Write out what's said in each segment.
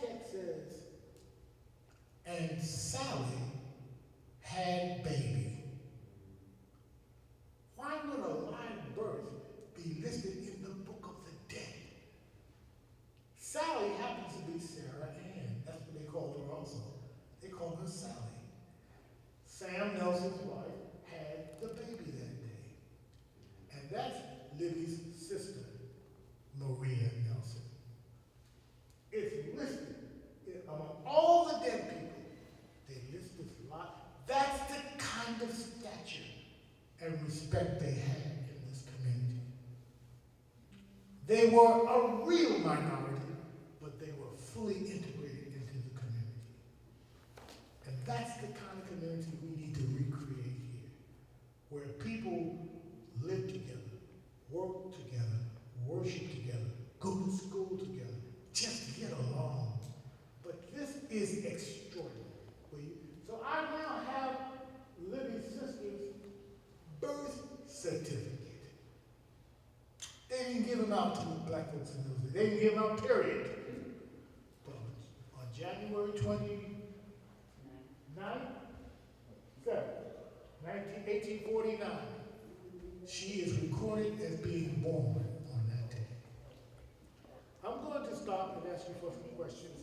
text says, and Sally had baby. Why would a live birth be listed in the book of the dead? Sally happens to be Sarah Ann. That's what they called her also. They called her Sally. Sam Nelson's wife had the baby that day. And that's Libby's sister, Maria Nelson. It's listed among all the dead people. They list this lot. That's the kind of stature and respect they had in this community. They were a real minority, but they were fully integrated into the community. And that's the kind of community we need to recreate here, where people live together, work together, worship together, go to school together, just get along. But this is extraordinary. So I now have Libby's sister's birth certificate. They didn't give them out to the black folks in those days. They didn't give them out, period. But on January 1849, she is recorded as being born on that day. I'm going to stop and ask you for some questions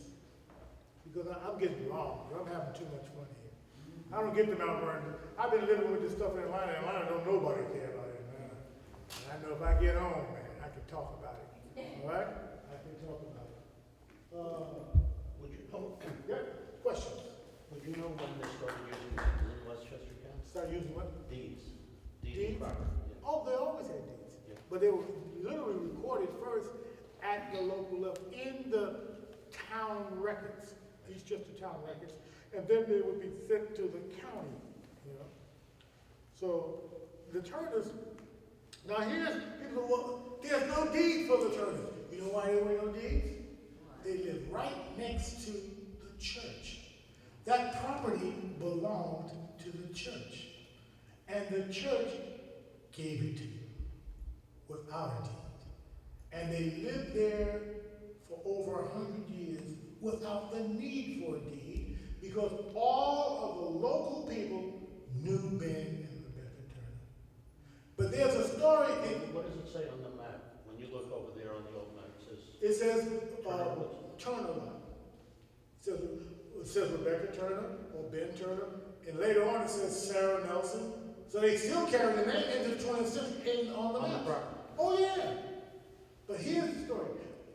because I'm getting long. I'm having too much fun here. I don't get to Mount Vernon. I've been living with this stuff in Atlanta. Atlanta don't nobody care about it, man. And I know if I get home, man, I can talk about it. All right? I can talk about it. Would you Yeah, questions? would you know when they started using deeds in Westchester County? Start using what? Deeds. Deeds? of property. Yeah. Oh, they always had deeds. Yeah. But they were literally recorded first at the local level in the town records, Eastchester town records, and then they would be sent to the county, you know. So the Turners, now here's people, well, there's no deed for the Turners. You know why there were no deeds? They lived right next to the church. That property belonged to the church. And the church gave it to you without a deed. And they lived there for over 100 years without the need for a deed because all of the local people knew Ben and Rebecca Turner. But there's a story in... What does it say on the map? When you look over there on the old map, It says Turner. line. It says Rebecca Turner or Ben Turner. And later on it says Sarah Nelson. So they still carry the name into the 20th century on the map. property. Oh yeah. But here's the story.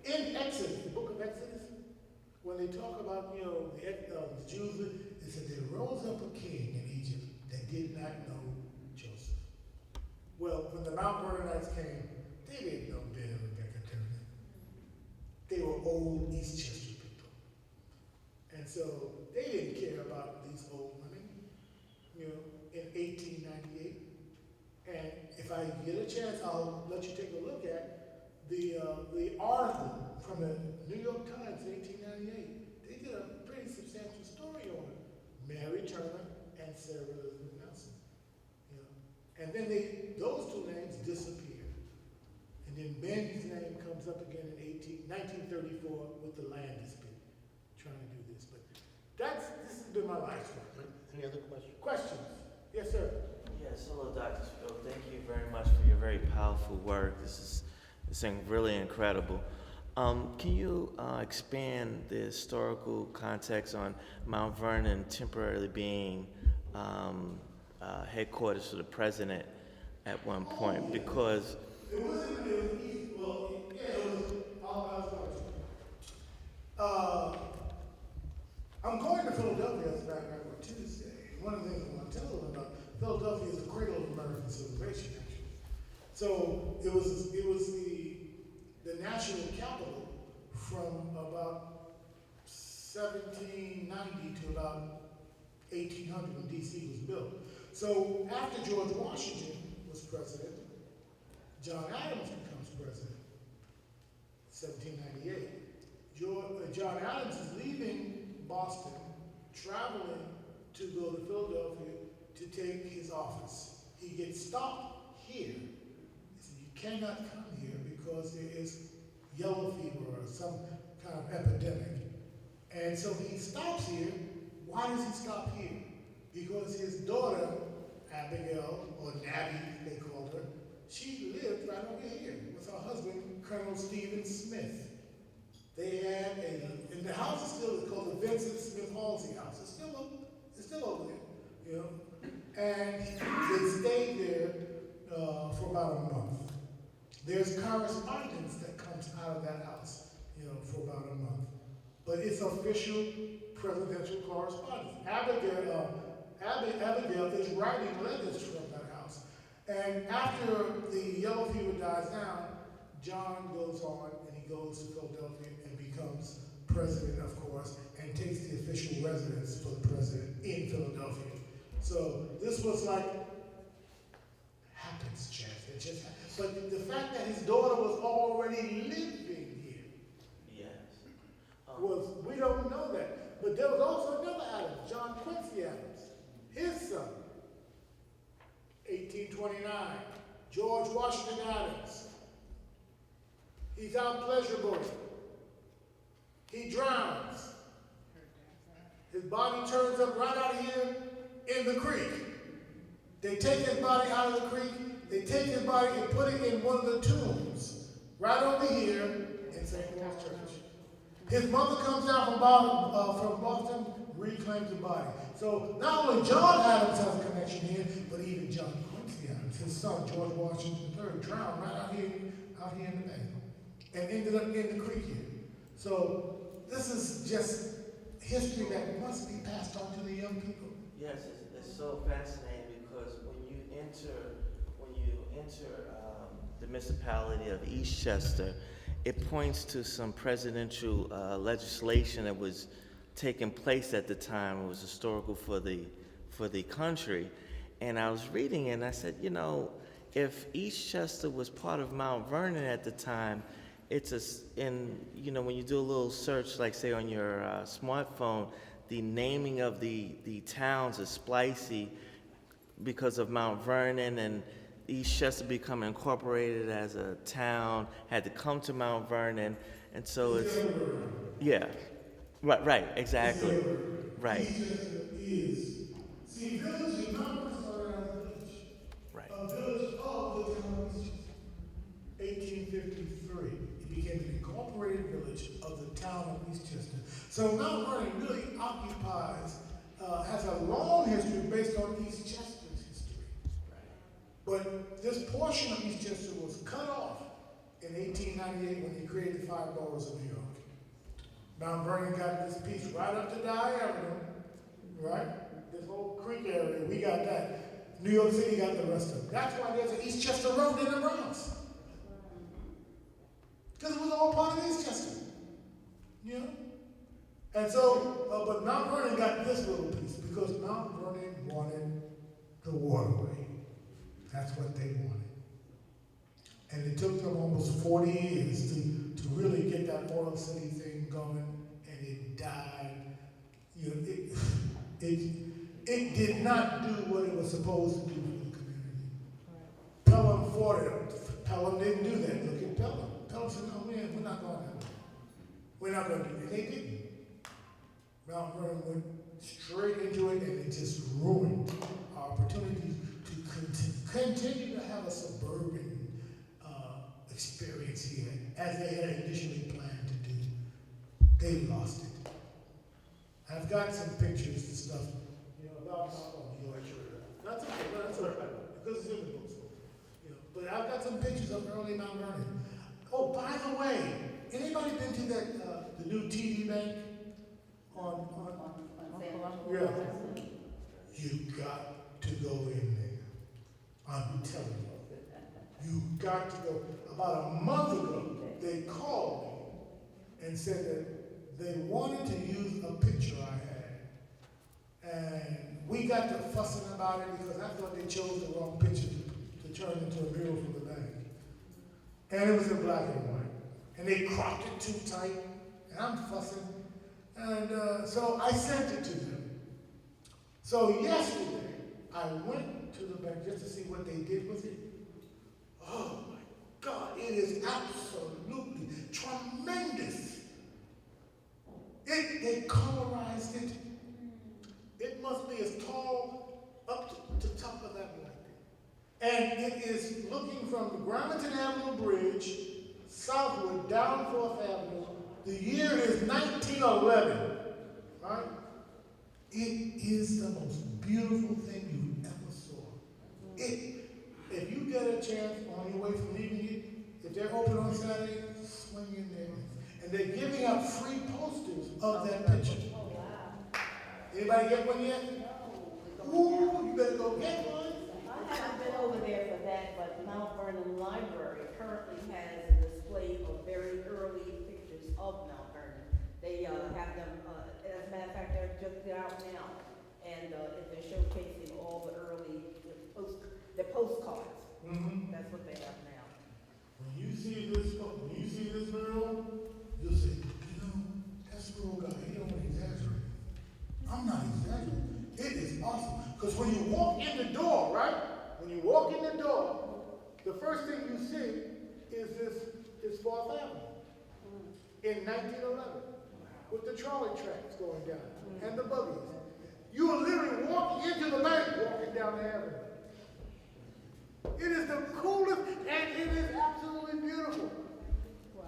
In Exodus, the book of Exodus, when they talk about, the Jews, it said there rose up a king in Egypt that did not know Joseph. Well, when the Mount Vernonites came, they didn't know Ben and Rebecca Turner. They were old Eastchester people. And so they didn't care about these old women, in 1898. And if I get a chance, I'll let you take a look at the article from the New York Times in 1898. They did a pretty substantial story on Mary Turner and Sarah Elizabeth Nelson. And then those two names disappear. And then Ben's name comes up again in 1934 with the land dispute, trying to do this. But this has been my life's work. Any other questions? Questions? Yes, sir. Yes, hello, Dr. Spill. Thank you very much for your very powerful work. This is really incredible. Can you expand the historical context on Mount Vernon temporarily being headquarters for the president at one point? Because It was east, well, yeah, it was, I'm going to Philadelphia as a matter of fact on Tuesday. One of the things I want to tell them about, Philadelphia is the cradle of American civilization, actually. So it was the national capital from about 1790 to about 1800 when D.C. was built. So after George Washington was president, John Adams becomes president, 1798. John Adams is leaving Boston, traveling to go to Philadelphia to take his office. He gets stopped here. He said, you cannot come here because there is yellow fever or some kind of epidemic And so he stops here. Why does he stop here? Because his daughter, Abigail, or Nabby, they called her, she lived right over here with her husband, Colonel Stephen Smith. They had and the house is still called the Vincent Smith Halsey House. It's still over there, you know. And they stayed there for about a month. There's correspondence that comes out of that house, you know, for about a month. But it's official presidential correspondence. Abigail is writing letters from that house. And after the yellow fever dies down, John goes on and he goes to Philadelphia and becomes president, of course, and takes the official residence for the president in Philadelphia. So this was like, happens, Chad. It just happened. But the fact that his daughter was already living here Yes. was, we don't know that. But there was also another Adams, John Quincy Adams, his son, 1829. George Washington Adams. He's out pleasure boating. He drowns. His body turns up right out here in the creek. They take his body out of the creek. They take his body and put it in one of the tombs right over here in St. Paul's Church. His mother comes down from Boston, reclaims the body. So not only John Adams has a connection here, but even John Quincy Adams, his son, George Washington III, drowned right out here in the bay and ended up in the creek here. So this is just history that must be passed on to the young people. Yes, it's so fascinating because when you enter the municipality of Eastchester, it points to some presidential legislation that was taking place at the time. It was historical for the country, and I was reading it and I said, you know, if Eastchester was part of Mount Vernon at the time, when you do a little search, like say on your smartphone, the naming of the towns is splicey because of Mount Vernon, and Eastchester become incorporated as a town, had to come to Mount Vernon, and so it's, yeah, right, exactly, right. Eastchester is, see, village in Mount Vernon started as a village. Right. A village of the town of Eastchester. 1853, it became an incorporated village of the town of Eastchester. So Mount Vernon really occupies, has a long history based on Eastchester's history. But this portion of Eastchester was cut off in 1898 when they created the 5 boroughs of New York. Mount Vernon got this piece right up to Dye Avenue, right? This whole creek area, we got that. New York City got the rest of it. That's why there's an Eastchester Road in the Bronx. Because it was all part of Eastchester, you know? And so, but Mount Vernon got this little piece because Mount Vernon wanted the waterway. That's what they wanted. And it took them almost 40 years to really get that Oil City thing going, and it died. You know, it did not do what it was supposed to do for the community. Pelham fought it. Pelham didn't do that. Look at Pelham. Pelham said, no, we're not going that way. We're not going to do it. They didn't. Mount Vernon went straight into it, and it just ruined our opportunities to continue to have a suburban experience here, as they had initially planned to do. They lost it. I've got some pictures and stuff, you know, about Mount Vernon. That's okay, but that's all right, because it's in the books. You know, but I've got some pictures of early Mount Vernon. Oh, by the way, anybody been to that the new TD Bank on yeah? You got to go in there. I'm telling you. You got to go. About a month ago, they called me and said that they wanted to use a picture I had. And we got to fussing about it because I thought they chose the wrong picture to turn into a mural for the bank. And it was in black and white. And they cropped it too tight. And I'm fussing. And so I sent it to them. So yesterday, I went to the bank just to see what they did with it. Oh my God, it is absolutely tremendous. It They colorized it. It must be as tall up to the top of that one. And it is looking from the Gramerton Avenue Bridge southward down 4th Avenue. The year is 1911, right? It is the most beautiful thing you ever saw. If you get a chance on your way from leaving it, if they're open on Saturday, swing in there. And they're giving out free posters of that picture. Oh, wow. Anybody get one yet? Ooh, you better go get one. I haven't been over there for that, but Mount Vernon Library currently has a display of very early pictures of Mount Vernon. They have them, as a matter of fact, they're just out now, and they're showcasing all the early postcards. Mm-hmm. That's what they have now. When you see this mural, you'll say, you know, that scroll guy, he don't exaggerate. I'm not exaggerating. It is awesome. Because when you walk in the door, right? When you walk in the door, the first thing you see is this 4th Avenue in 1911 with the trolley tracks going down and the buggies. You are literally walking into the night, walking down the avenue. It is the coolest, and it is absolutely beautiful. Wow.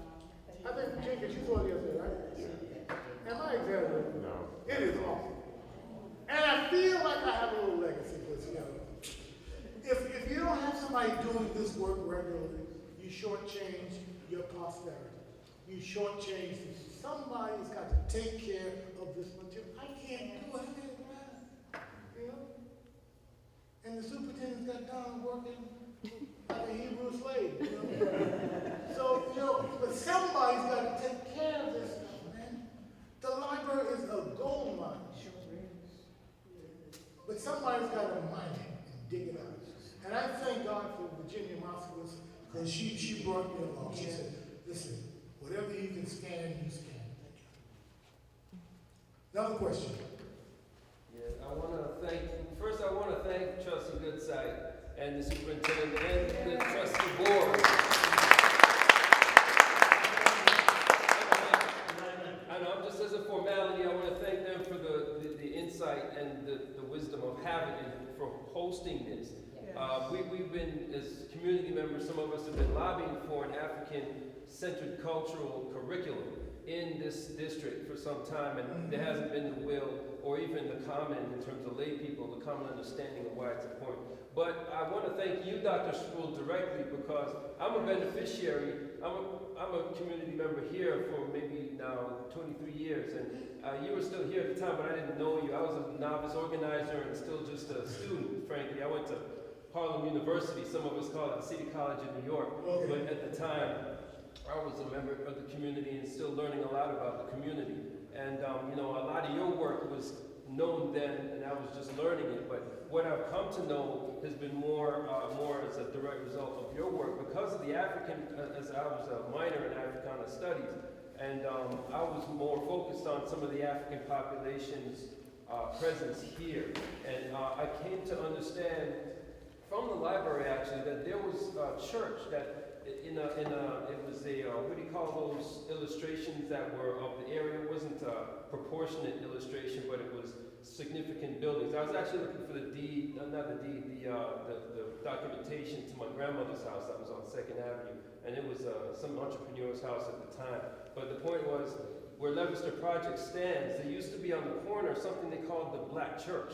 I think, Jenkins, you saw it yesterday, right? Am I exaggerating? No. It is awesome. And I feel like I have a little legacy because, you know, if you don't have somebody doing this work regularly, you shortchange your posterity. You shortchange this. Somebody's got to take care of this material. I can't do it. You know? And the superintendent's got Don working like a Hebrew slave. You know? So, you know, but somebody's got to take care of this stuff, man. The library is a gold mine. But somebody's got to mine it and dig it out. And I thank God for Virginia Moskowitz because she brought me along. She said, listen, whatever you can scan, you scan. Another question. Yeah, I want to thank Trustee Goodside and the superintendent and the trustee board. I know, just as a formality, I want to thank them for the insight and the wisdom of having it, for hosting this. We've been, as community members, some of us have been lobbying for an African-centered cultural curriculum in this district for some time, and there hasn't been the will or even the common, in terms of lay people, the common understanding of why it's important. But I want to thank you, Dr. Sproul, directly, because I'm a beneficiary. I'm a community member here for maybe now 23 years, and you were still here at the time, but I didn't know you. I was a novice organizer and still just a student, frankly. I went to Harlem University, some of us call it the City College in New York, but at the time, I was a member of the community and still learning a lot about the community. And you know, a lot of your work was known then, and I was just learning it. But what I've come to know has been more as a direct result of your work, because of the African, as I was a minor in Africana Studies, and I was more focused on some of the African population's presence here. And I came to understand from the library, actually, that there was a church that it was a, what do you call those illustrations that were of the area? It wasn't a proportionate illustration, but it was significant buildings. I was actually looking for the deed, not the deed, the documentation to my grandmother's house that was on 2nd Avenue, and it was some entrepreneur's house at the time. But the point was, where Leicester Project stands, there used to be on the corner something they called the Black Church.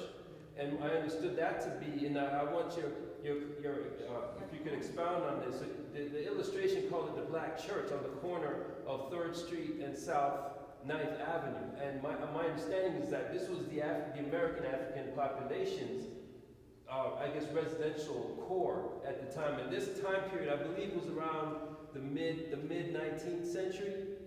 And I understood that to be, and I want your if you could expound on this. The illustration called it the Black Church on the corner of 3rd Street and South 9th Avenue. And my understanding is that this was the American African population's, I guess, residential core at the time. And this time period, I believe, was around the mid 19th century.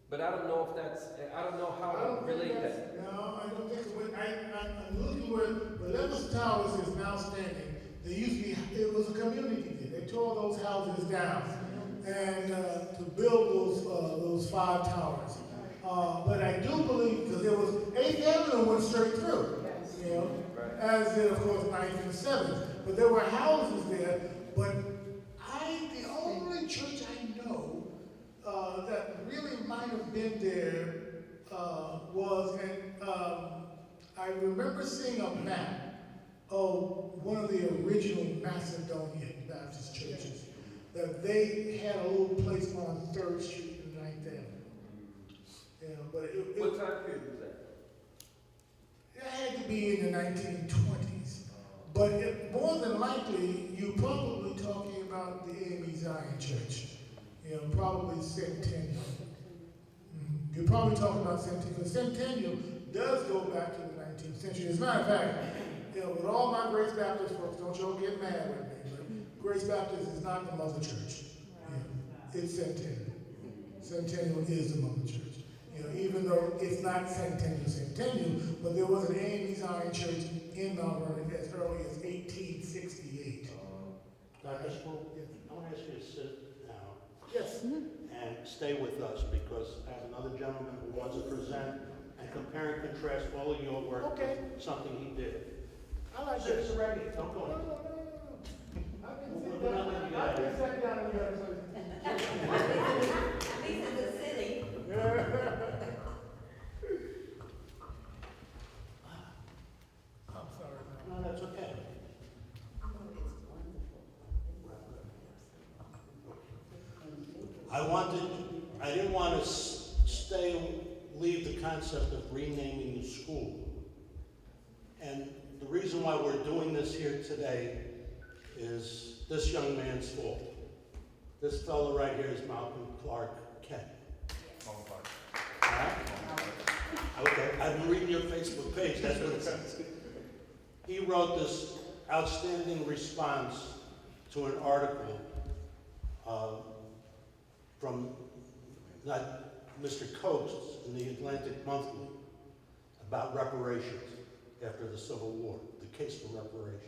But I don't know if that's, I don't know how to relate that. No, I don't think so. I'm looking where Levis Towers is now standing. There used to be, it was a community there. They tore those houses down and to build those 5 towers. But I do believe, because there was 8th Avenue went straight through, you know, as did, of course, 9th and 7th. But there were houses there. But the only church I know that really might have been there was, and I remember seeing a map of one of the original Macedonian Baptist churches, that they had a little place on 3rd Street and 9th Avenue. You know, but What time period was that? it had to be in the 1920s. But more than likely, you're probably talking about the AME Zion Church. You know, probably Centennial. You're probably talking about Centennial, because Centennial does go back to the 19th century. As a matter of fact, you know, with all my Grace Baptist folks, don't y'all get mad with me, but Grace Baptist is not the mother church. You know, it's Centennial. Centennial is the mother church. You know, even though it's not Centennial, but there was an AME Zion Church in Mount Vernon as early as 1868. Dr. Spool, I want to ask you to sit down Yes. and stay with us, because I have another gentleman who wants to present and compare and contrast all of your work Okay. with something he did. I like Sit this. right here, don't No, go no, in. no, no, no. I've been We're sitting not letting you down. I've been out. sitting down in here. At least in the city. I'm sorry, man. No, that's okay. I didn't want to leave the concept of renaming the school. And the reason why we're doing this here today is this young man's fault. This fellow right here is Malcolm Clark Kent. All right? Okay, I've been reading your Facebook page, that's what it says. He wrote this outstanding response to an article from Mr. Coates in the Atlantic Monthly about reparations after the Civil War, the case for reparations.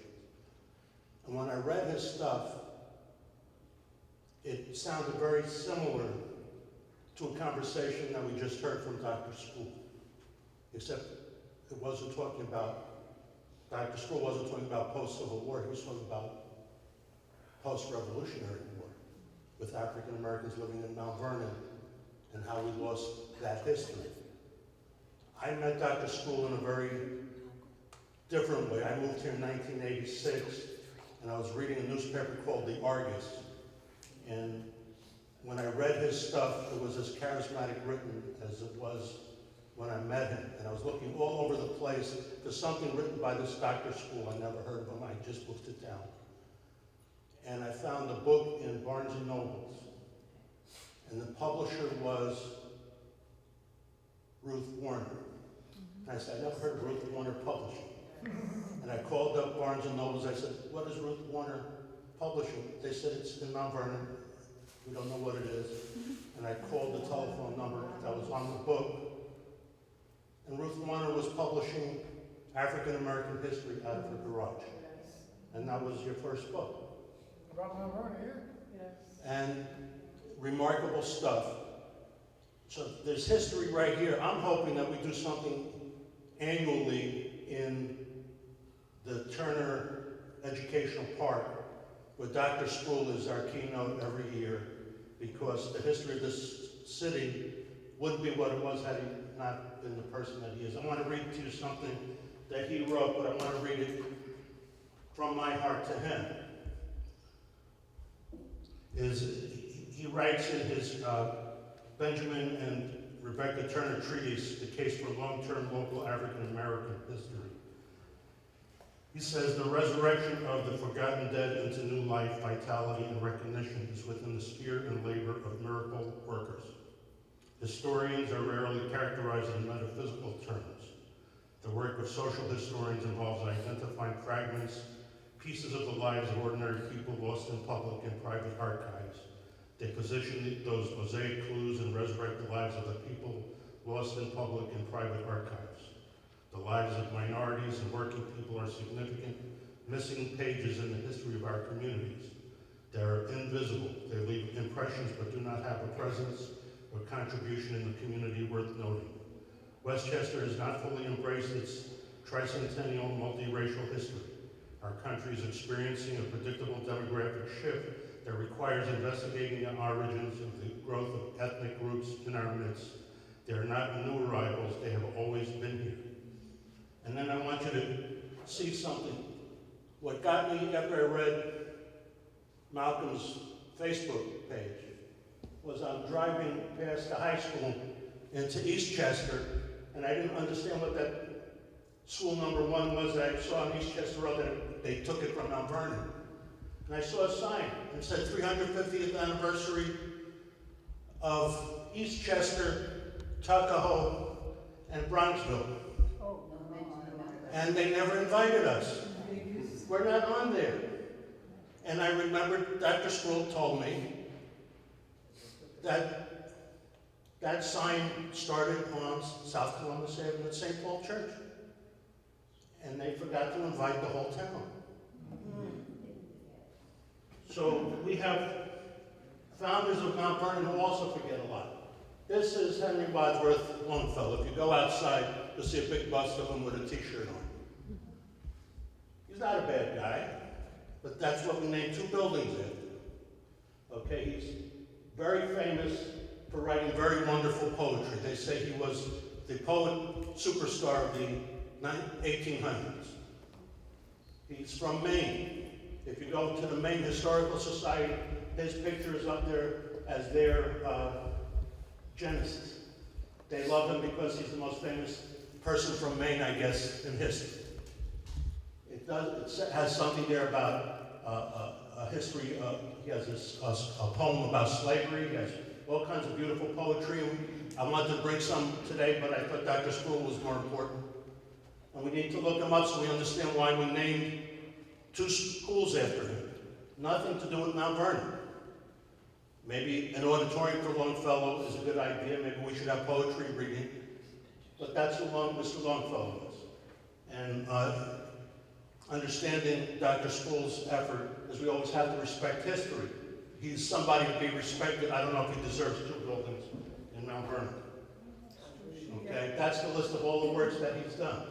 And when I read his stuff, it sounded very similar to a conversation that we just heard from Dr. Spool, except it wasn't talking about, Dr. Spool wasn't talking about post-Civil War, he was talking about post-Revolutionary War, with African Americans living in Mount Vernon and how we lost that history. I met Dr. Spool in a very different way. I moved here in 1986, and I was reading a newspaper called The Argus. And when I read his stuff, it was as charismatic written as it was when I met him. And I was looking all over the place for something written by this Dr. Spool. I never heard of him, I just looked it down. And I found the book in Barnes & Nobles. And the publisher was Ruth Warner. And I said, I never heard of Ruth Warner Publishing. And I called up Barnes & Nobles. I said, what is Ruth Warner Publishing? They said, it's in Mount Vernon. We don't know what it is. And I called the telephone number that was on the book. And Ruth Warner was publishing African American history out of her garage. And that was your first book. About my running, yeah. And remarkable stuff. So there's history right here. I'm hoping that we do something annually in the Turner Educational Park, where Dr. Spool is our keynote every year, because the history of this city wouldn't be what it was had he not been the person that he is. I want to read to you something that he wrote, but I want to read it from my heart to him. He writes in his Benjamin and Rebecca Turner treatise, The Case for Long-Term Local African American History. He says, the resurrection of the forgotten dead into new life, vitality, and recognition is within the sphere and labor of miracle workers. Historians are rarely characterized in metaphysical terms. The work of social historians involves identifying fragments, pieces of the lives of ordinary people lost in public and private archives. They position those mosaic clues and resurrect the lives of the people lost in public and private archives. The lives of minorities and working people are significant missing pages in the history of our communities. They are invisible. They leave impressions but do not have a presence or contribution in the community worth noting. Westchester has not fully embraced its tricentennial multiracial history. Our country is experiencing a predictable demographic shift that requires investigating the origins of the growth of ethnic groups in our midst They're not new arrivals, they have always been here. And then I want you to see something. What got me after I read Malcolm's Facebook page was I'm driving past the high school into Eastchester, and I didn't understand what that school number 1 was that I saw on Eastchester Road, that they took it from Mount Vernon. And I saw a sign, and it said 350th anniversary of Eastchester, Tuckahoe, and Bronxville. Oh, no mention about that. And they never invited us. We're not on there. And I remember Dr. Sproul told me that that sign started on South Columbus Avenue at St. Paul Church. And they forgot to invite the whole town. So we have founders of Mount Vernon who also forget a lot. This is Henry Wadsworth Longfellow. If you go outside, you'll see a big bust of him with a t-shirt on. He's not a bad guy, but that's what we named 2 buildings after. Okay, he's very famous for writing very wonderful poetry. They say he was the poet superstar of the 1800s. He's from Maine. If you go to the Maine Historical Society, his picture is up there as their Genesis. They love him because he's the most famous person from Maine, I guess, in history. It has something there about a history. He has a poem about slavery. He has all kinds of beautiful poetry. I wanted to bring some today, but I thought Dr. Sproul was more important. And we need to look him up so we understand why we named 2 schools after him. Nothing to do with Mount Vernon. Maybe an auditorium for Longfellow is a good idea. Maybe we should have poetry reading. But that's who Mr. Longfellow was. And understanding Dr. Sproul's effort is we always have to respect history. He's somebody to be respected. I don't know if he deserves 2 buildings in Mount Vernon. Okay, that's the list of all the works that he's done.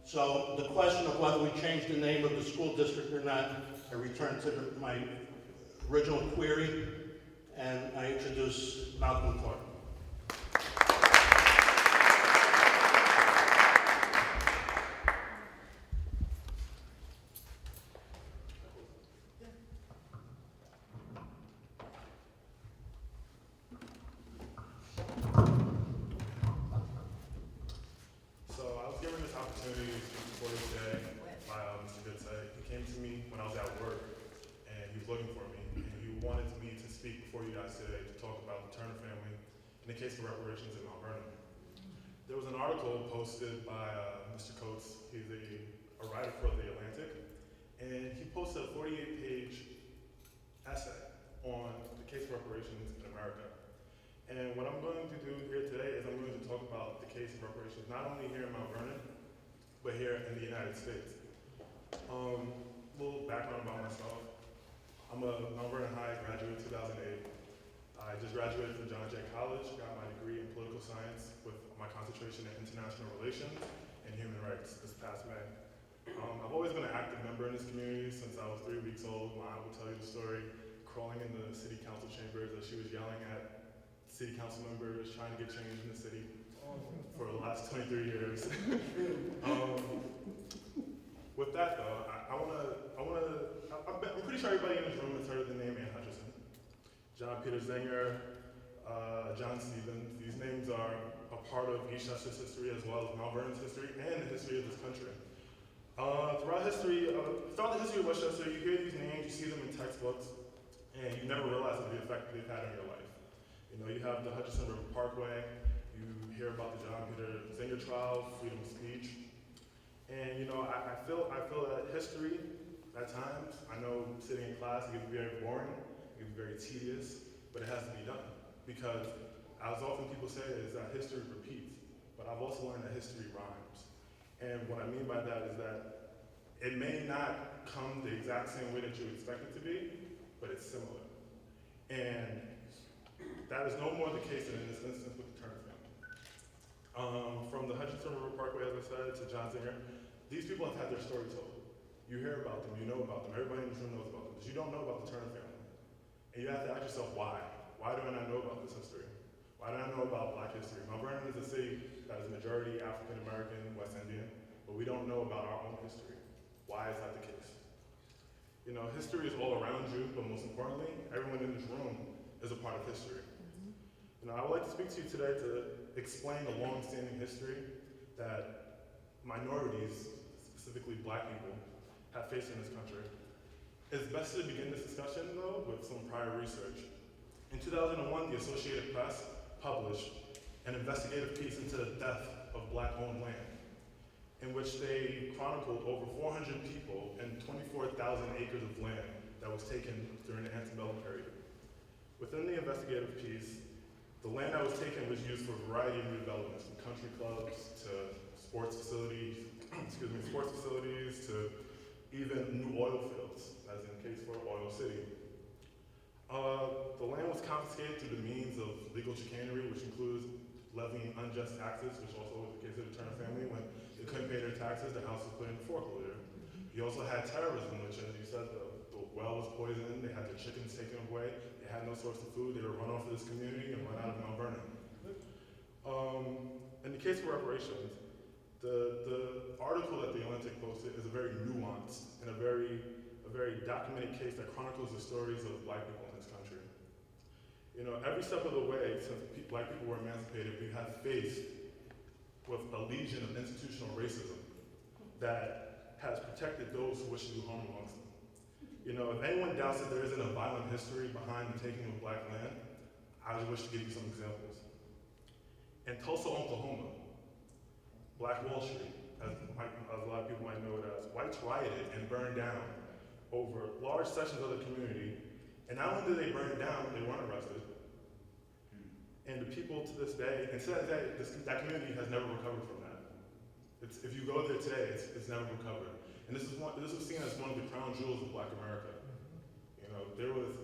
So the question of whether we change the name of the school district or not, I return to my original query, and I introduce Malcolm Clark. So I was given this opportunity to speak before you today by Mr. Goodsay. He came to me when I was at work, and he was looking for me, and he wanted me to speak before you guys today to talk about the Turner family in the case of reparations in Mount Vernon. There was an article posted by Mr. Coates. He's a writer for The Atlantic, and he posted a 48-page essay on the case of reparations in America. And what I'm going to do here today is I'm going to talk about the case of reparations, not only here in Mount Vernon, but here in the United States. A little background about myself. I'm a Mount Vernon High graduate 2008. I just graduated from John Jay College, got my degree in political science with my concentration in international relations and human rights this past May. I've always been an active member in this community since I was 3 weeks old. My aunt will tell you the story, crawling in the city council chambers as she was yelling at city council members trying to get change in the city for the last 23 years. With that though, I'm pretty sure everybody in this room has heard of the name Ann Hutchinson. John Peter Zenger, John Stevens. These names are a part of Eastchester's history as well as Mount Vernon's history and the history of this country. Throughout the history of Westchester, you hear these names, you see them in textbooks, and you never realize the effect they've had on your life. You know, you have the Hutchinson River Parkway, you hear about the John Peter Zenger trial, freedom of speech. And you know, I feel that history, at times, I know sitting in class, it can be very boring, it can be very tedious, but it has to be done. Because as often people say is that history repeats, but I've also learned that history rhymes. And what I mean by that is that it may not come the exact same way that you expect it to be, but it's similar. And that is no more the case than in this instance with the Turner family. From the Hutchinson River Parkway, as I said, to John Zenger, these people have had their story told. You hear about them, you know about them, everybody in this room knows about them, but you don't know about the Turner family. And you have to ask yourself why. Why do I not know about this history? Why don't I know about Black history? Mount Vernon is a city that is majority African American, West Indian, but we don't know about our own history. Why is that the case? You know, history is all around you, but most importantly, everyone in this room is a part of history. You know, I would like to speak to you today to explain the long-standing history that minorities, specifically Black people, have faced in this country. It's best to begin this discussion, though, with some prior research. In 2001, the Associated Press published an investigative piece into the death of Black-owned land, in which they chronicled over 400 people and 24,000 acres of land that was taken during the antebellum period. Within the investigative piece, the land that was taken was used for a variety of redevelopments, from country clubs to sports facilities, to even new oil fields, as in the case for Oil City. The land was confiscated through the means of legal chicanery, which includes levying unjust taxes, which also was the case of the Turner family. When they couldn't pay their taxes, their house was put into foreclosure. You also had terrorism, which, as you said, the well was poisoned, they had their chickens taken away, they had no source of food, they were run off of this community and run out of Mount Vernon. In the case of reparations, the article that the Atlantic posted is a very nuanced and a very documented case that chronicles the stories of Black people in this country. You know, every step of the way since Black people were emancipated, we have faced with a legion of institutional racism that has protected those who wish to do harm amongst them. You know, if anyone doubts that there isn't a violent history behind the taking of Black land, I just wish to give you some examples. In Tulsa, Oklahoma, Black Wall Street, as a lot of people might know it as, whites rioted and burned down over large sections of the community, and not only did they burn it down, they weren't arrested. And the people to this day, and to that day, that community has never recovered from that. If you go there today, it's never recovered. And this was seen as one of the crown jewels of Black America. You know, there was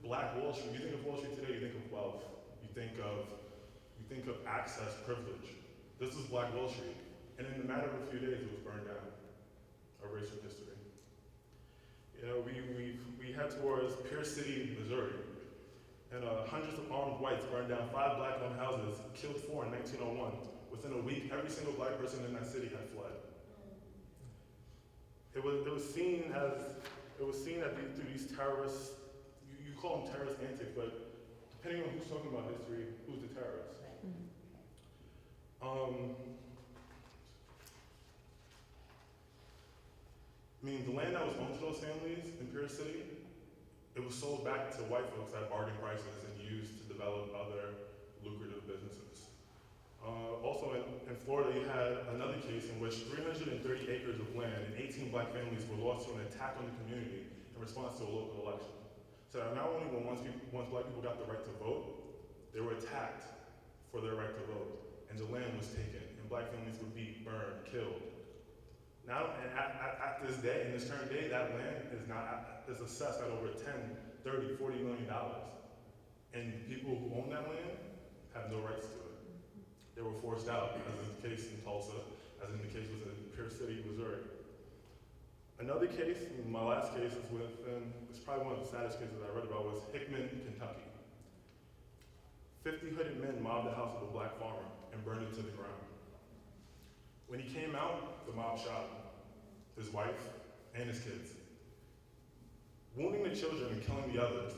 Black Wall Street. You think of Wall Street today, you think of wealth. You think of access, privilege. This was Black Wall Street. And in a matter of a few days, it was burned down. Erased from history. You know, we head towards Pierce City, Missouri. And hundreds of armed whites burned down 5 Black-owned houses, killed 4 in 1901. Within a week, every single Black person in that city had fled. It was seen that through these terrorists, you call them terrorist antics, but depending on who's talking about history, who's the terrorist? I mean, the land that was owned to those families in Pierce City, it was sold back to white folks at bargain prices and used to develop other lucrative businesses. Also in Florida, you had another case in which 330 acres of land and 18 Black families were lost to an attack on the community in response to a local election. So not only once Black people got the right to vote, they were attacked for their right to vote, and the land was taken, and Black families were beat, burned, killed. Now, and at this day, in this current day, that land is assessed at over $10, $30, $40 million. And people who own that land have no rights to it. They were forced out, as is the case in Tulsa, as in the case was in Pierce City, Missouri. Another case, my last case, it's probably one of the saddest cases I read about, was Hickman, Kentucky. 50 hooded men mobbed the house of a Black farmer and burned it to the ground. When he came out, the mob shot him, his wife, and his kids. Wounding the children and killing the others.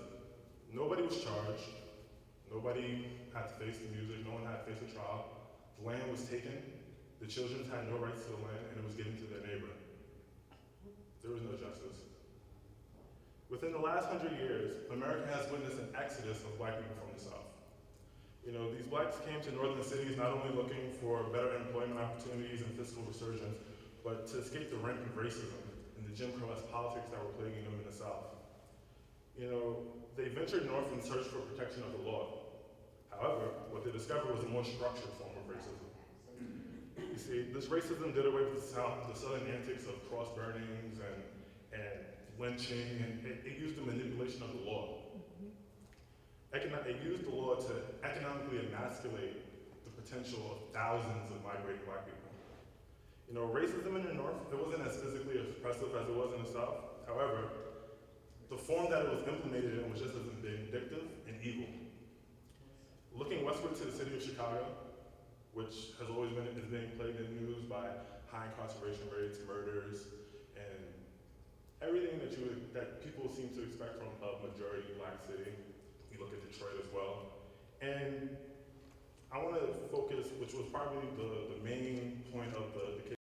Nobody was charged. Nobody had to face the music. No one had to face a trial. The land was taken. The children had no rights to the land, and it was given to their neighbor. There was no justice. Within the last 100 years, America has witnessed an exodus of Black people from the South. You know, these Blacks came to northern cities not only looking for better employment opportunities and fiscal resurgence, but to escape the rampant racism and the Jim Crow-esque politics that were plaguing them in the South. You know, they ventured north in search for protection of the law. However, what they discovered was a more structured form of racism. You see, this racism did away with the Southern antics of cross burnings and lynching, and it used the manipulation of the law. It used the law to economically emasculate the potential of thousands of migrating Black people. You know, racism in the North, it wasn't as physically oppressive as it was in the South. However, the form that it was implemented in was just as vindictive and evil. Chicago, which has always been is being plagued in the news by high incarceration rates, murders, and everything that people seem to expect from a majority black city. You look at Detroit as well, and I want to focus, which was probably the main point of the